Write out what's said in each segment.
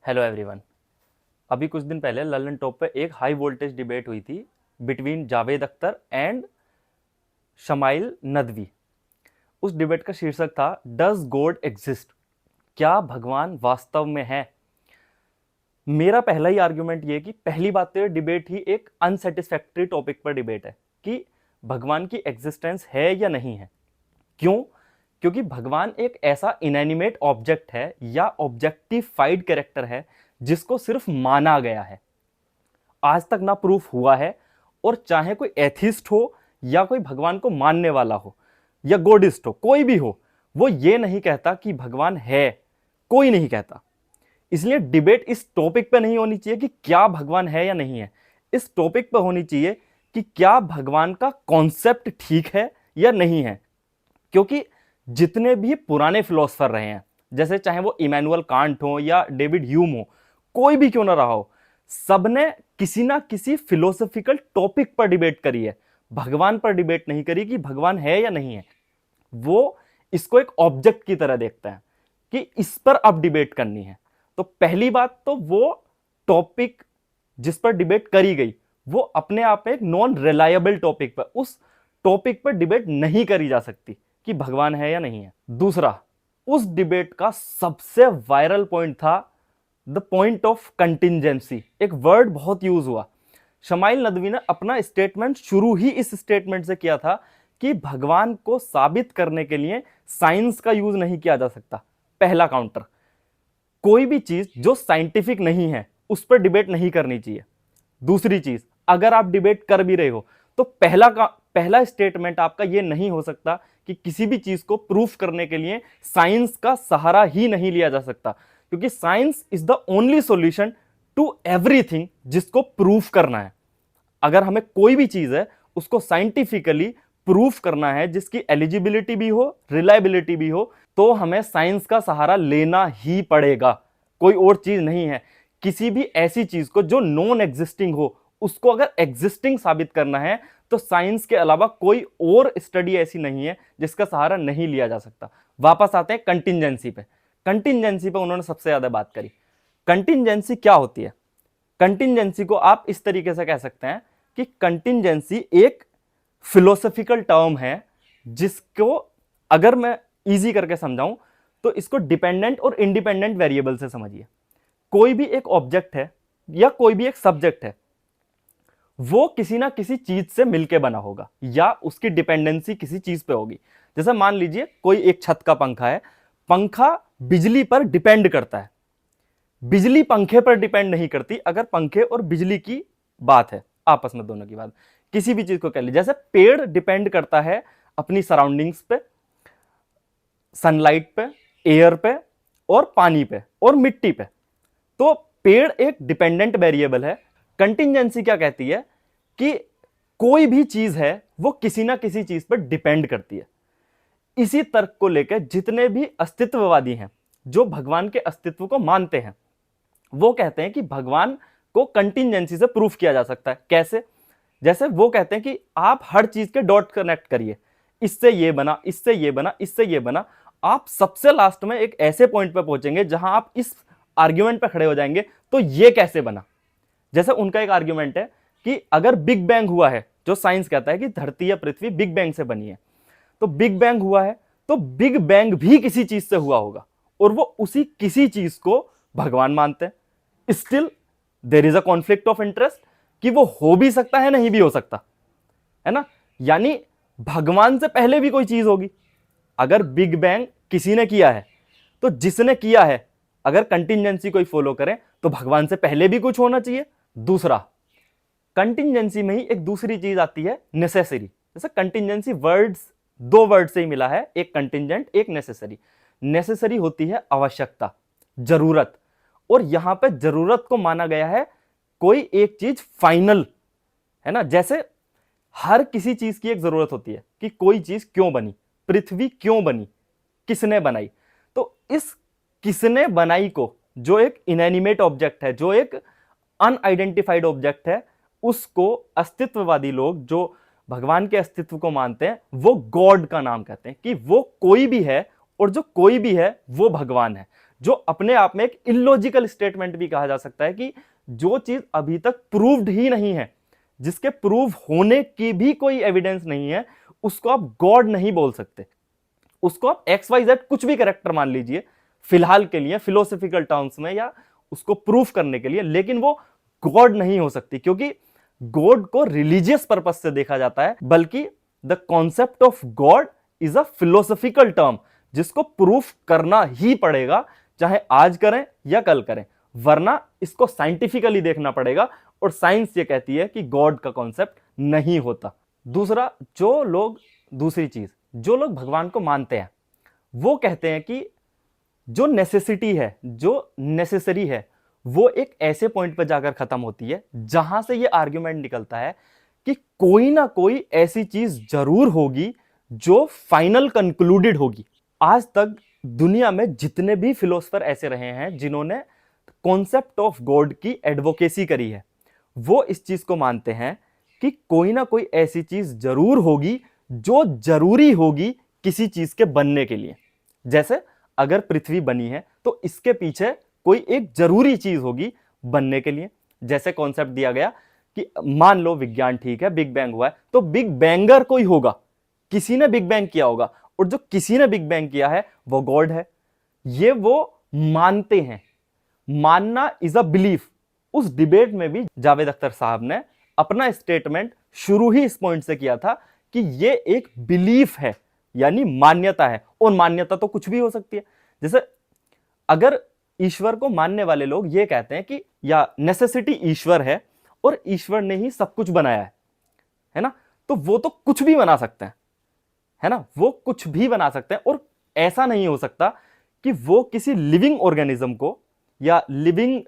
Hello everyone. अभी कुछ दिन पहले ललन टॉप पे एक हाई वोल्टेज डिबेट हुई थी between Javed Akhtar and smile Nadvi. उस डिबेट का शीर्षक था डज गॉड एग्जिस्ट, क्या भगवान वास्तव में है। मेरा पहला ही आर्गुमेंट ये कि पहली बात तो ये डिबेट ही एक अनसेटिस्फैक्टरी टॉपिक पर डिबेट है कि भगवान की एग्जिस्टेंस है या नहीं है। क्यों? क्योंकि भगवान एक ऐसा इनएनिमेट ऑब्जेक्ट है या ऑब्जेक्टिफाइड कैरेक्टर है जिसको सिर्फ माना गया है, आज तक ना प्रूफ हुआ है। और चाहे कोई एथिस्ट हो या कोई भगवान को मानने वाला हो या गॉडिस्ट हो, कोई भी हो, वो ये नहीं कहता कि भगवान है, कोई नहीं कहता। इसलिए डिबेट इस टॉपिक पे नहीं होनी चाहिए कि क्या भगवान है या नहीं है, इस टॉपिक पे होनी चाहिए कि क्या भगवान का कॉन्सेप्ट ठीक है या नहीं है। क्योंकि जितने भी पुराने फिलोसफर रहे हैं, जैसे चाहे वो इमैनुअल कांट हो या डेविड ह्यूम हो, कोई भी क्यों ना रहा हो, सबने किसी ना किसी फिलोसॉफिकल टॉपिक पर डिबेट करी है, भगवान पर डिबेट नहीं करी कि भगवान है या नहीं है। वो इसको एक ऑब्जेक्ट की तरह देखते हैं कि इस पर अब डिबेट करनी है। तो पहली बात तो वो टॉपिक जिस पर डिबेट करी गई वो अपने आप में एक नॉन रिलायबल टॉपिक पर, उस टॉपिक पर डिबेट नहीं करी जा सकती कि भगवान है या नहीं है। दूसरा, उस डिबेट का सबसे वायरल पॉइंट था द पॉइंट ऑफ कंटिंजेंसी। एक वर्ड बहुत यूज हुआ। शमाइल नदवी ने अपना स्टेटमेंट शुरू ही इस स्टेटमेंट से किया था कि भगवान को साबित करने के लिए साइंस का यूज नहीं किया जा सकता। पहला काउंटर, कोई भी चीज जो साइंटिफिक नहीं है उस पर डिबेट नहीं करनी चाहिए। दूसरी चीज, अगर आप डिबेट कर भी रहे हो तो पहला स्टेटमेंट आपका यह नहीं हो सकता कि किसी भी चीज को प्रूफ करने के लिए साइंस का सहारा ही नहीं लिया जा सकता, क्योंकि science is the only solution to everything जिसको प्रूफ करना है। अगर हमें कोई भी चीज है उसको साइंटिफिकली प्रूफ करना है, जिसकी एलिजिबिलिटी भी हो, रिलायबिलिटी भी हो, तो हमें साइंस का सहारा लेना ही पड़ेगा, कोई और चीज नहीं है। किसी भी ऐसी चीज को जो नॉन एग्जिस्टिंग हो उसको अगर एग्जिस्टिंग साबित करना है तो साइंस के अलावा कोई और स्टडी ऐसी नहीं है जिसका सहारा नहीं लिया जा सकता। वापस आते हैं कंटिंजेंसी पे। कंटिंजेंसी पे उन्होंने सबसे ज्यादा बात करी। कंटिंजेंसी क्या होती है? कंटिंजेंसी को आप इस तरीके से कह सकते हैं कि कंटिंजेंसी एक फिलोसॉफिकल टर्म है जिसको अगर मैं इजी करके समझाऊं तो इसको डिपेंडेंट और इंडिपेंडेंट वेरिएबल से समझिए। कोई भी एक ऑब्जेक्ट है या कोई भी एक सब्जेक्ट है, वो किसी ना किसी चीज से मिलके बना होगा या उसकी डिपेंडेंसी किसी चीज पे होगी। जैसे मान लीजिए कोई एक छत का पंखा है, पंखा बिजली पर डिपेंड करता है, बिजली पंखे पर डिपेंड नहीं करती। अगर पंखे और बिजली की बात है, आपस में दोनों की बात, किसी भी चीज को कह लीजिए। जैसे पेड़ डिपेंड करता है अपनी सराउंडिंग्स पे, सनलाइट पे, एयर पे और पानी पे और मिट्टी पे, तो पेड़ एक डिपेंडेंट वेरिएबल है। कंटिंजेंसी क्या कहती है कि कोई भी चीज है वो किसी ना किसी चीज पर डिपेंड करती है। इसी तर्क को लेकर जितने भी अस्तित्ववादी हैं जो भगवान के अस्तित्व को मानते हैं, वो कहते हैं कि भगवान को कंटिंजेंसी से प्रूफ किया जा सकता है। कैसे? जैसे वो कहते हैं कि आप हर चीज के डॉट कनेक्ट करिए, इससे ये बना, इससे ये बना, इससे ये बना। आप सबसे लास्ट में एक ऐसे पॉइंट पे पहुंचेंगे जहां आप इस आर्ग्यूमेंट पे खड़े हो जाएंगे, तो ये कैसे बना। जैसे उनका एक आर्ग्यूमेंट है कि अगर बिग बैंग हुआ है, जो साइंस कहता है कि धरती या पृथ्वी बिग बैंग से बनी है, तो बिग बैंग हुआ है तो बिग बैंग भी किसी चीज से हुआ होगा और वो उसी किसी चीज को भगवान मानते हैं। Still there is a conflict of interest कि वो हो भी सकता है, नहीं भी हो सकता, है ना। यानी भगवान से पहले भी कोई चीज होगी। अगर बिग बैंग किसी ने किया है तो जिसने किया है अगर कंटिंजेंसी कोई फॉलो करे तो भगवान से पहले भी कुछ होना चाहिए। दूसरा, कंटिंजेंसी में ही एक दूसरी चीज आती है, नेसेसरी। जैसे कंटिंजेंसी वर्ड्स दो वर्ड से ही मिला है, एक कंटिंजेंट एक नेसेसरी। नेसेसरी होती है आवश्यकता, जरूरत, और यहां पे जरूरत को माना गया है कोई एक चीज फाइनल, है ना। जैसे हर किसी चीज की एक जरूरत होती है कि कोई चीज क्यों बनी, पृथ्वी क्यों बनी, किसने बनाई। तो इस किसने बनाई को, जो एक इनएनिमेट ऑब्जेक्ट है, जो एक अनआइडेंटिफाइड ऑब्जेक्ट है, उसको अस्तित्ववादी लोग जो भगवान के अस्तित्व को मानते हैं वो गॉड का नाम कहते हैं कि वो कोई भी है और जो कोई भी है वो भगवान है। जो अपने आप में एक इलॉजिकल स्टेटमेंट भी कहा जा सकता है कि जो चीज अभी तक प्रूव्ड ही नहीं है, जिसके प्रूव होने की भी कोई एविडेंस नहीं है, उसको आप गॉड नहीं बोल सकते। उसको आप XYZ कुछ भी कैरेक्टर मान लीजिए फिलहाल के लिए, फिलोसॉफिकल टर्म्स में, या उसको प्रूफ करने के लिए, लेकिन वो गॉड नहीं हो सकती, क्योंकि गॉड को रिलीजियस पर्पस से देखा जाता है, बल्कि the concept of God is a philosophical term जिसको प्रूफ करना ही पड़ेगा, चाहे आज करें या कल करें, वरना इसको साइंटिफिकली देखना पड़ेगा। और साइंस ये कहती है कि गॉड का कॉन्सेप्ट नहीं होता। दूसरी चीज, जो लोग भगवान को मानते हैं वो कहते हैं कि जो नेसेसिटी है, जो नेसेसरी है, वो एक ऐसे पॉइंट पर जाकर खत्म होती है जहां से ये आर्ग्यूमेंट निकलता है कि कोई ना कोई ऐसी चीज जरूर होगी जो फाइनल कंक्लूडेड होगी। आज तक दुनिया में जितने भी फिलोसफर ऐसे रहे हैं जिन्होंने कॉन्सेप्ट ऑफ गॉड की एडवोकेसी करी है, वो इस चीज को मानते हैं कि कोई ना कोई ऐसी चीज जरूर होगी जो जरूरी होगी किसी चीज के बनने के लिए। जैसे अगर पृथ्वी बनी है तो इसके पीछे कोई एक जरूरी चीज होगी बनने के लिए। जैसे कॉन्सेप्ट दिया गया कि मान लो विज्ञान ठीक है, बिग बैंग हुआ है, तो बिग बैंगर कोई होगा, किसी ने बिग बैंग किया होगा, और जो किसी ने बिग बैंग किया है वो गॉड है। ये वो मानते हैं। मानना इज अ बिलीफ। उस डिबेट में भी जावेद अख्तर साहब ने अपना स्टेटमेंट शुरू ही इस पॉइंट से किया था कि ये एक बिलीफ है, यानी मान्यता है, और मान्यता तो कुछ भी हो सकती है। जैसे अगर ईश्वर को मानने वाले लोग ये कहते हैं कि या नेसेसिटी ईश्वर है और ईश्वर ने ही सब कुछ बनाया है ना, तो वो तो कुछ भी बना सकते हैं, है ना, वो कुछ भी बना सकते हैं। और ऐसा नहीं हो सकता कि वो किसी लिविंग ऑर्गेनिज्म को या लिविंग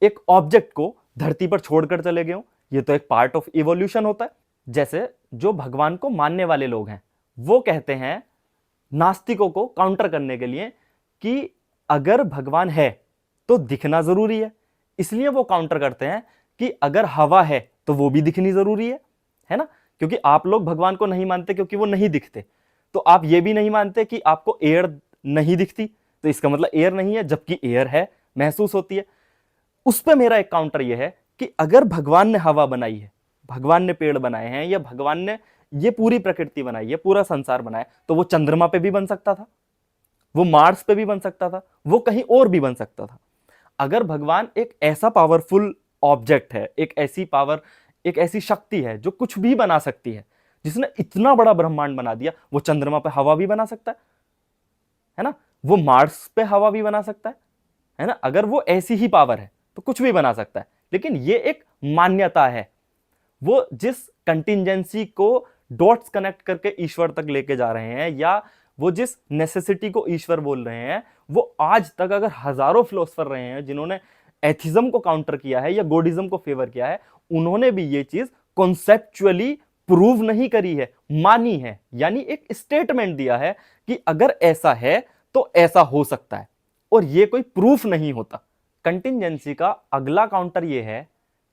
एक ऑब्जेक्ट को धरती पर छोड़कर चले गए हो। ये तो एक पार्ट ऑफ इवोल्यूशन होता है। जैसे जो भगवान को मानने वाले लोग हैं वो कहते हैं नास्तिकों को काउंटर करने के लिए कि अगर भगवान है तो दिखना जरूरी है, इसलिए वो काउंटर करते हैं कि अगर हवा है तो वो भी दिखनी जरूरी है ना, क्योंकि आप लोग भगवान को नहीं मानते क्योंकि वो नहीं दिखते, तो आप ये भी नहीं मानते कि आपको एयर नहीं दिखती, तो इसका मतलब एयर नहीं है, जबकि एयर है, महसूस होती है। उस पर मेरा एक काउंटर यह है कि अगर भगवान ने हवा बनाई है, भगवान ने पेड़ बनाए हैं, या भगवान ने ये पूरी प्रकृति बनाई है, पूरा संसार बनाया, तो वो चंद्रमा पे भी बन सकता था, वो मार्स पे भी बन सकता था, वो कहीं और भी बन सकता था। अगर भगवान एक ऐसा पावरफुल ऑब्जेक्ट है, एक ऐसी पावर, एक ऐसी शक्ति है जो कुछ भी बना सकती है, जिसने इतना बड़ा ब्रह्मांड बना दिया, वो चंद्रमा पे हवा भी बना सकता है ना, वो मार्स पे हवा भी बना सकता है ना। अगर वो ऐसी ही पावर है तो कुछ भी बना सकता है। लेकिन ये एक मान्यता है। वो जिस कंटिंजेंसी को डॉट्स कनेक्ट करके ईश्वर तक लेके जा रहे हैं, या वो जिस नेसेसिटी को ईश्वर बोल रहे हैं, वो आज तक अगर हजारों फिलोसफर रहे हैं जिन्होंने एथिज्म को काउंटर किया है या गॉडिज्म को फेवर किया है, उन्होंने भी ये चीज कॉन्सेप्चुअली प्रूव नहीं करी है, मानी है, यानी एक स्टेटमेंट दिया है कि अगर ऐसा है तो ऐसा हो सकता है, और ये कोई प्रूफ नहीं होता। कंटिंजेंसी का अगला काउंटर ये है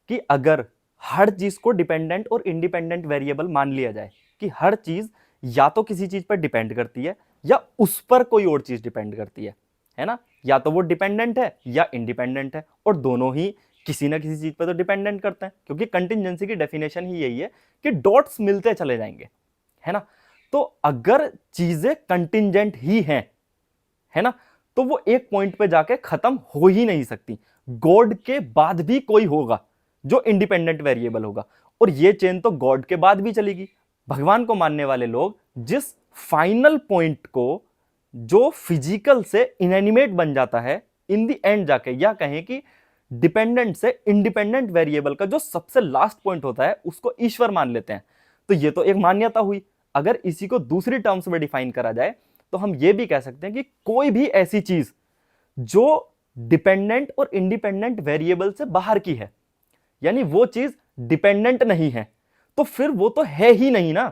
कि अगर हर चीज को डिपेंडेंट और इंडिपेंडेंट वेरिएबल मान लिया जाए, कि हर चीज या तो किसी चीज पर डिपेंड करती है या उस पर कोई और चीज डिपेंड करती है ना, या तो वो डिपेंडेंट है या इंडिपेंडेंट है, और दोनों ही किसी ना किसी चीज पर तो डिपेंडेंट करते हैं, क्योंकि कंटिंजेंसी की डेफिनेशन ही यही है कि डॉट्स मिलते चले जाएंगे, है ना। तो अगर चीजें कंटिंजेंट ही हैं, है ना, तो वो एक पॉइंट पे जाके खत्म हो ही नहीं सकती। गॉड के बाद भी कोई होगा जो इंडिपेंडेंट वेरिएबल होगा, और ये चेन तो गॉड के बाद भी चलेगी। भगवान को मानने वाले लोग जिस फाइनल पॉइंट को, जो फिजिकल से इनएनिमेट बन जाता है इन द एंड जाके, या कहें कि डिपेंडेंट से इंडिपेंडेंट वेरिएबल का जो सबसे लास्ट पॉइंट होता है, उसको ईश्वर मान लेते हैं। तो ये तो एक मान्यता हुई। अगर इसी को दूसरी टर्म्स में डिफाइन करा जाए तो हम ये भी कह सकते हैं कि कोई भी ऐसी चीज जो डिपेंडेंट और इंडिपेंडेंट वेरिएबल से बाहर की है, यानी वो चीज डिपेंडेंट नहीं है, तो फिर वो तो है ही नहीं ना।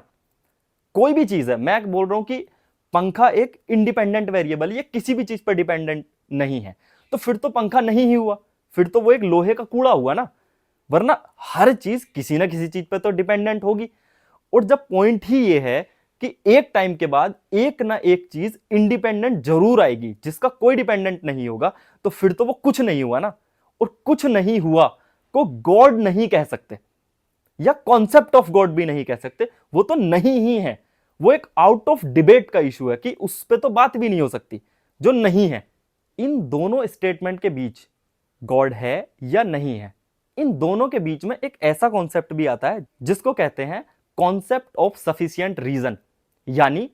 कोई भी चीज है, मैं बोल रहा हूं कि पंखा एक इंडिपेंडेंट वेरिएबल, ये किसी भी चीज पर डिपेंडेंट नहीं है, तो फिर तो पंखा नहीं ही हुआ, फिर तो वो एक लोहे का कूड़ा हुआ ना। वरना हर चीज किसी ना किसी चीज पर तो डिपेंडेंट होगी। और जब पॉइंट ही ये है कि एक टाइम के बाद एक ना एक चीज इंडिपेंडेंट जरूर आएगी जिसका कोई डिपेंडेंट नहीं होगा, तो फिर तो वो कुछ नहीं हुआ ना। और कुछ नहीं हुआ को गॉड नहीं कह सकते, या कॉन्सेप्ट ऑफ गॉड भी नहीं कह सकते, वो तो नहीं ही है। वो एक आउट ऑफ डिबेट का इशू है कि उस पर तो बात भी नहीं हो सकती, जो नहीं है। इन दोनों स्टेटमेंट के बीच गॉड है या नहीं है, इन दोनों के बीच में एक ऐसा कॉन्सेप्ट भी आता है जिसको कहते हैं कॉन्सेप्ट ऑफ सफिशिएंट रीजन। यानी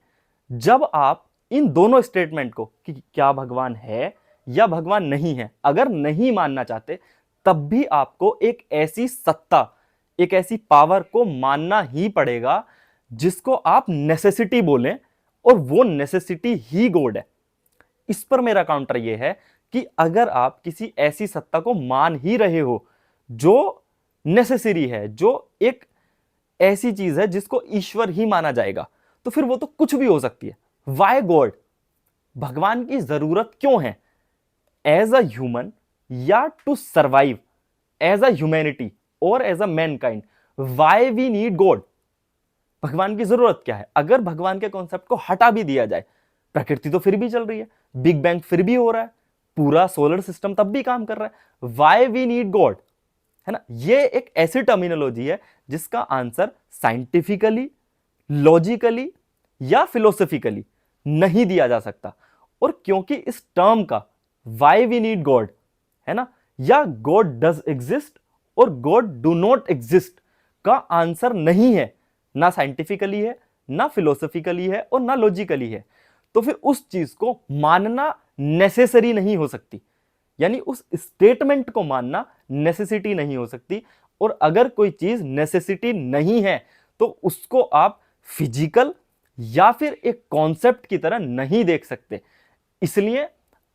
जब आप इन दोनों स्टेटमेंट को कि क्या भगवान है या भगवान नहीं है अगर नहीं मानना चाहते, तब भी आपको एक ऐसी सत्ता, एक ऐसी पावर को मानना ही पड़ेगा जिसको आप नेसेसिटी बोलें, और वो नेसेसिटी ही गॉड है। इस पर मेरा काउंटर यह है कि अगर आप किसी ऐसी सत्ता को मान ही रहे हो जो नेसेसरी है, जो एक ऐसी चीज है जिसको ईश्वर ही माना जाएगा, तो फिर वो तो कुछ भी हो सकती है। Why God? भगवान की जरूरत क्यों है? एज अ ह्यूमन, या to survive as a humanity और as a mankind, why we need God? भगवान की जरूरत क्या है? अगर भगवान के कॉन्सेप्ट को हटा भी दिया जाए, प्रकृति तो फिर भी चल रही है, बिग बैंग फिर भी हो रहा है, पूरा सोलर सिस्टम तब भी काम कर रहा है। Why we need God? है ना? ये एक ऐसी टर्मिनोलॉजी है जिसका आंसर साइंटिफिकली, लॉजिकली या फिलोसफिकली नहीं दिया जा सकता। और क्योंकि इस टर्म का वाई वी नीड गॉड, है ना, या गॉड डज एग्जिस्ट और गॉड डू नॉट एग्जिस्ट का आंसर नहीं है, ना साइंटिफिकली है, ना फिलोसफिकली है और ना लॉजिकली है, तो फिर उस चीज को मानना नेसेसरी नहीं हो सकती। यानी उस स्टेटमेंट को मानना नेसेसिटी नहीं हो सकती। और अगर कोई चीज नेसेसिटी नहीं है तो उसको आप फिजिकल या फिर एक कॉन्सेप्ट की तरह नहीं देख सकते। इसलिए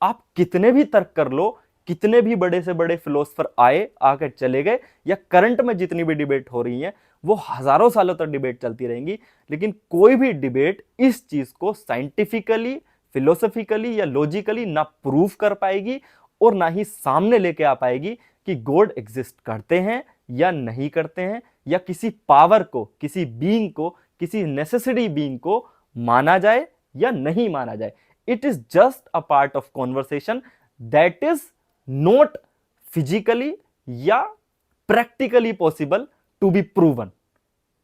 आप कितने भी तर्क कर लो, कितने भी बड़े से बड़े फिलोसफर आए, आकर चले गए, या करंट में जितनी भी डिबेट हो रही है वो हजारों सालों तक डिबेट चलती रहेंगी, लेकिन कोई भी डिबेट इस चीज को साइंटिफिकली, फिलोसफिकली या लॉजिकली ना प्रूव कर पाएगी और ना ही सामने लेके आ पाएगी कि गॉड एग्जिस्ट करते हैं या नहीं करते हैं, या किसी पावर को, किसी बीइंग को, किसी नेसेसरी बीइंग को माना जाए या नहीं माना जाए। It is just a part of conversation that is not physically या practically possible to be proven.